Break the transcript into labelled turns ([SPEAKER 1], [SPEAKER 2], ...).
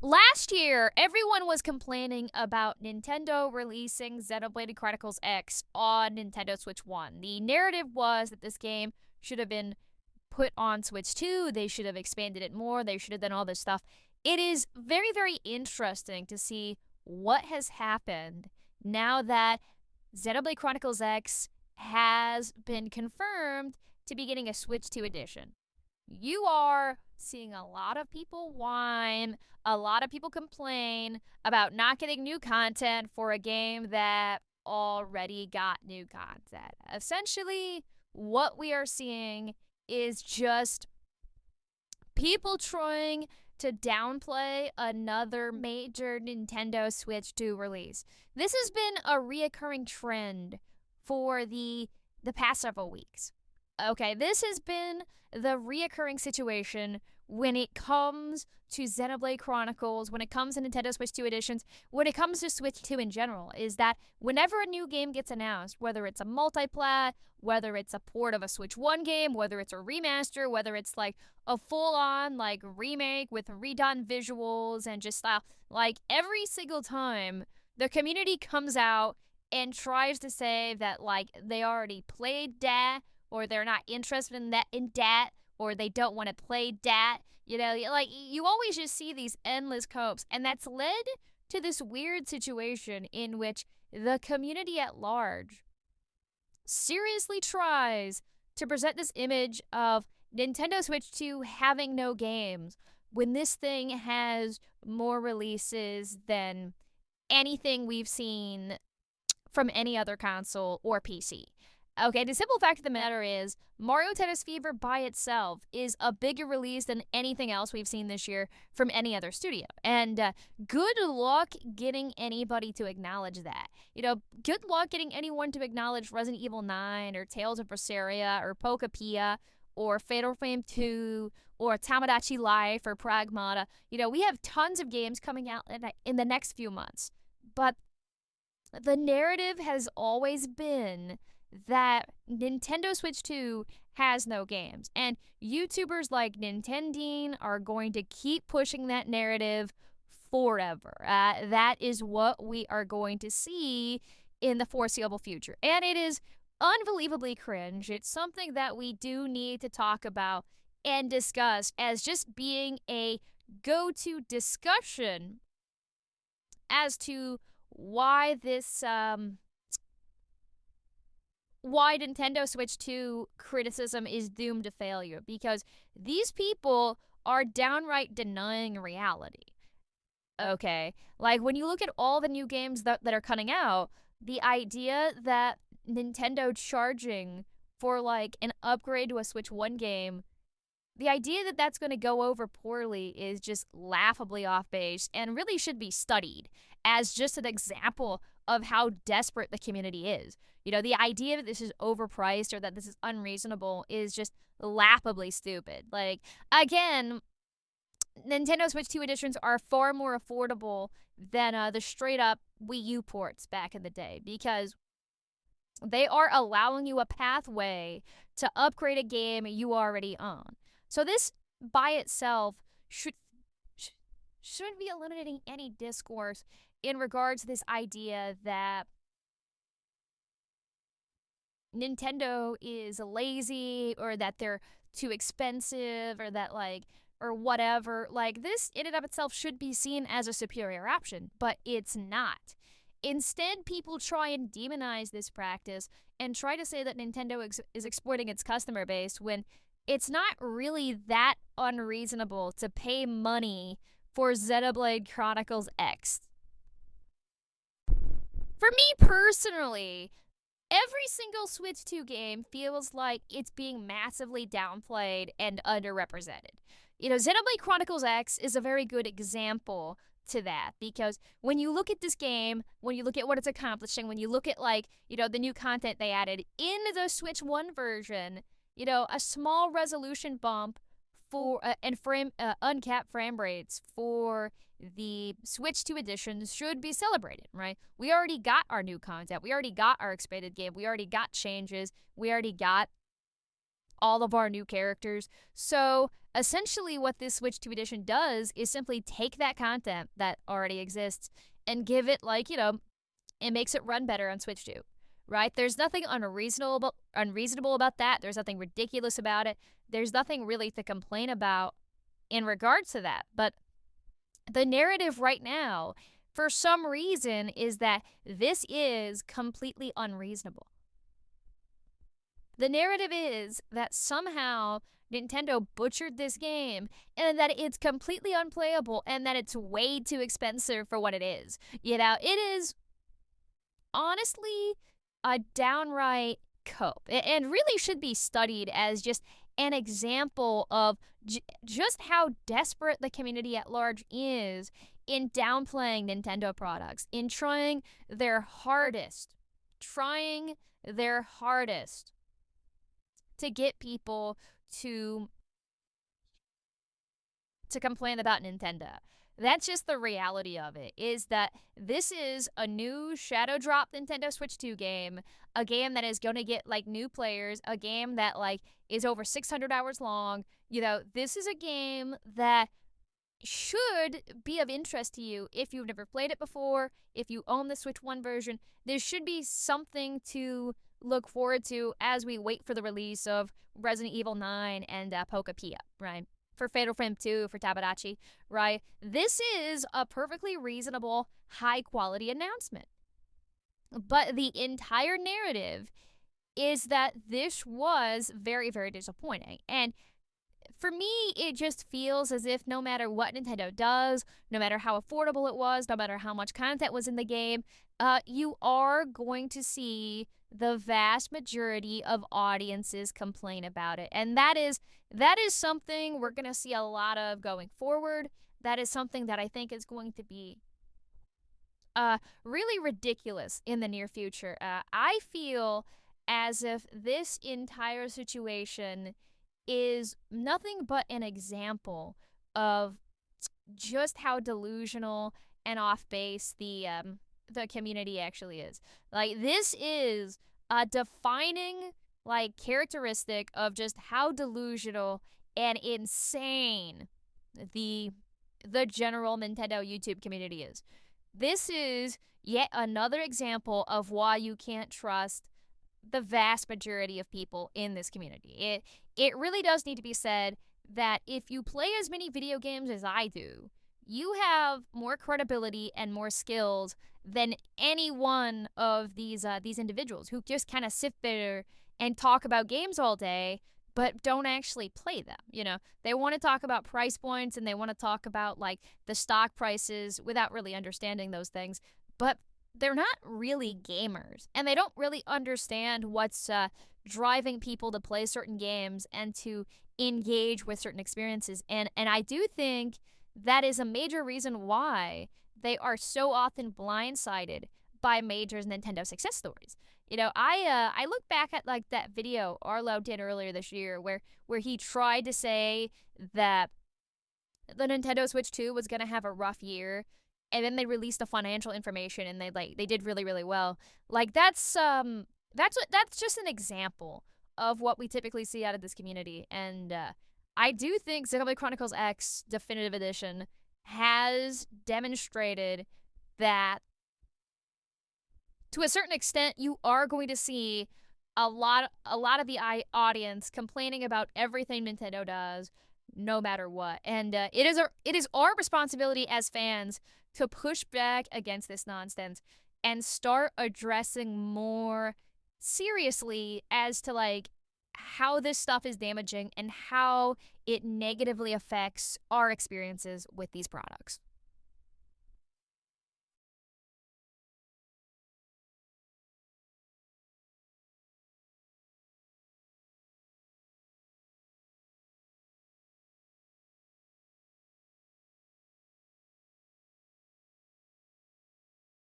[SPEAKER 1] Last year, everyone was complaining about Nintendo releasing Xenoblade Chronicles X on Nintendo Switch 1. The narrative was that this game should have been put on Switch 2, they should have expanded it more, they should have done all this stuff. It is very, very interesting to see what has happened now that Xenoblade Chronicles X has been confirmed to be getting a Switch 2 edition. You are seeing a lot of people whine, a lot of people complain about not getting new content for a game that already got new content. Essentially, what we are seeing is just people trying to downplay another major Nintendo Switch 2 release. This has been a reoccurring trend for the past several weeks. Okay, this has been the reoccurring situation when it comes to Xenoblade Chronicles, when it comes to Nintendo Switch 2 editions, when it comes to Switch 2 in general, is that whenever a new game gets announced, whether it's a multiplat, whether it's a port of a Switch 1 game, whether it's a remaster, whether it's like a full-on like remake with redone visuals and just style, like every single time the community comes out and tries to say that like they already played that, or they're not interested in that, or they don't want to play that. You know, like you always just see these endless copes, and that's led to this weird situation in which the community at large seriously tries to present this image of Nintendo Switch 2 having no games when this thing has more releases than anything we've seen from any other console or PC. Okay, the simple fact of the matter is Mario Tennis Fever by itself is a bigger release than anything else we've seen this year from any other studio. And good luck getting anybody to acknowledge that. You know, good luck getting anyone to acknowledge Resident Evil 9 or Tales of Berseria or Pokapia or Fatal Frame 2 or Tamagotchi Life or Pragmata. You know, we have tons of games coming out in the next few months. But the narrative has always been that Nintendo Switch 2 has no games. And YouTubers like Nintendine are going to keep pushing that narrative forever. That is what we are going to see in the foreseeable future. And it is unbelievably cringe. It's something that we do need to talk about and discuss as just being a go-to discussion as to why this why Nintendo Switch 2 criticism is doomed to failure, because these people are downright denying reality. Okay, like when you look at all the new games that are coming out, the idea that Nintendo charging for like an upgrade to a Switch 1 game, the idea that that's going to go over poorly is just laughably off base and really should be studied as just an example of how desperate the community is. You know, the idea that this is overpriced or that this is unreasonable is just laughably stupid. Like, again, Nintendo Switch 2 editions are far more affordable than the straight-up Wii U ports back in the day, because they are allowing you a pathway to upgrade a game you already own. So this, by itself, shouldn't be eliminating any discourse in regards to this idea that Nintendo is lazy or that they're too expensive or that or whatever. Like, this in and of itself should be seen as a superior option, but it's not. Instead, people try and demonize this practice and try to say that Nintendo is exploiting its customer base when it's not really that unreasonable to pay money for Xenoblade Chronicles X. For me personally, every single Switch 2 game feels like it's being massively downplayed and underrepresented. You know, Xenoblade Chronicles X is a very good example to that, because when you look at this game, when you look at what it's accomplishing, when you look at the new content they added in the Switch 1 version, a small resolution bump for and uncapped frame rates for the Switch 2 edition should be celebrated, right? We already got our new content. We already got our expanded game. We already got changes. We already got all of our new characters. So essentially what this Switch 2 edition does is simply take that content that already exists and give it, like, it makes it run better on Switch 2. Right? There's nothing unreasonable about that. There's nothing ridiculous about it. There's nothing really to complain about in regards to that. But the narrative right now, for some reason, is that this is completely unreasonable. The narrative is that somehow Nintendo butchered this game and that it's completely unplayable and that it's way too expensive for what it is. It is honestly a downright cope and really should be studied as just an example of just how desperate the community at large is in downplaying Nintendo products, in trying their hardest to get people to complain about Nintendo. That's just the reality of it, is that this is a new shadow drop Nintendo Switch 2 game, a game that is going to get, like, new players, a game that, like, is over 600 hours long. This is a game that should be of interest to you if you've never played it before, if you own the Switch 1 version. There should be something to look forward to as we wait for the release of Resident Evil 9 and Poca-Pia, right? For Fatal Frame 2, for Tabadachi, right? This is a perfectly reasonable, high-quality announcement. But the entire narrative is that this was very, very disappointing. And for me, it just feels as if no matter what Nintendo does, no matter how affordable it was, no matter how much content was in the game, you are going to see the vast majority of audiences complain about it. And that is something we're going to see a lot of going forward. That is something that I think is going to be really ridiculous in the near future. I feel as if this entire situation is nothing but an example of just how delusional and off base the community actually is. Like, this is a defining, like, characteristic of just how delusional and insane the general Nintendo YouTube community is. This is yet another example of why you can't trust the vast majority of people in this community. It really does need to be said that if you play as many video games as I do, you have more credibility and more skills than any one of these individuals who just kind of sit there and talk about games all day but don't actually play them. They want to talk about price points and they want to talk about, like, the stock prices without really understanding those things, but they're not really gamers and they don't really understand what's driving people to play certain games and to engage with certain experiences. And I do think that is a major reason why they are so often blindsided by major Nintendo success stories. I look back at, like, that video Arlo did earlier this year where he tried to say that the Nintendo Switch 2 was going to have a rough year, and then they released the financial information and they did really, really well. Like, that's just an example of what we typically see out of this community. And I do think Xenoblade Chronicles X Definitive Edition has demonstrated that to a certain extent you are going to see a lot of the audience complaining about everything Nintendo does, no matter what. And it is our responsibility as fans to push back against this nonsense and start addressing more seriously as to, like, how this stuff is damaging and how it negatively affects our experiences with these products.